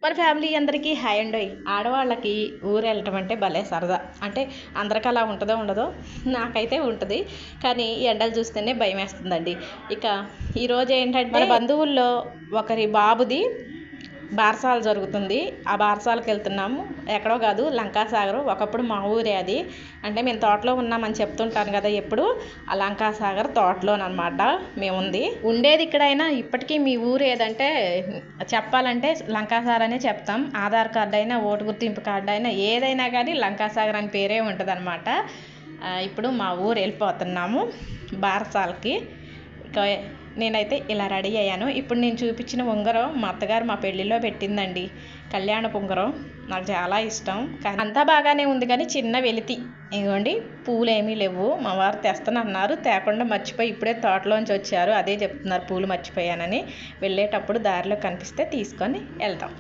మన ఫ్యామిలీ అందరికీ హాయ్ అండి. ఆడవాళ్ళకి ఊరు వెళ్ళటం అంటే భలే సరదా. అంటే అందరికీ అలా ఉంటుందో ఉండదో, నాకైతే ఉంటుంది. కానీ ఈ ఎండలు చూస్తేనే భయం వేస్తుందండి. ఇక ఈరోజు ఏంటంటే మన బంధువుల్లో ఒకరి బాబుది బారసాల జరుగుతుంది. ఆ బారసాలకు వెళ్తున్నాము. ఎక్కడో కాదు, లంకాసాగర్. ఒకప్పుడు మా ఊరే అది. అంటే మేము తోటలో ఉన్నామని చెప్తుంటాను కదా ఎప్పుడు. ఆ లంకాసాగర్ తోటలోనమాట మేము ఉంది. ఉండేది ఇక్కడైనా ఇప్పటికీ మీ ఊరు ఏదంటే చెప్పాలంటే లంకాసాగర్ అనే చెప్తాం. ఆధార్ కార్డు అయినా, ఓటు గుర్తింపు కార్డు అయినా, ఏదైనా కానీ లంకాసాగర్ అని పేరే ఉంటుంది అనమాట. ఇప్పుడు మా ఊరు వెళ్ళిపోతున్నాము బారసాలకి. ఇక నేనైతే ఇలా రెడీ అయ్యాను. ఇప్పుడు నేను చూపించిన ఉంగరం మా అత్తగారు మా పెళ్ళిలో పెట్టిందండి. కళ్యాణపు ఉంగరం నాకు చాలా ఇష్టం. కానీ అంతా బాగానే ఉంది, కానీ చిన్న వెలితి. ఇదిగోండి, పూలు ఏమీ లేవు. మా వారు తెస్తానన్నారు, తేకుండా మర్చిపోయి ఇప్పుడే తోటలోంచి వచ్చారు. అదే చెప్తున్నారు, పూలు మర్చిపోయానని. వెళ్ళేటప్పుడు దారిలో కనిపిస్తే తీసుకొని వెళ్తాం.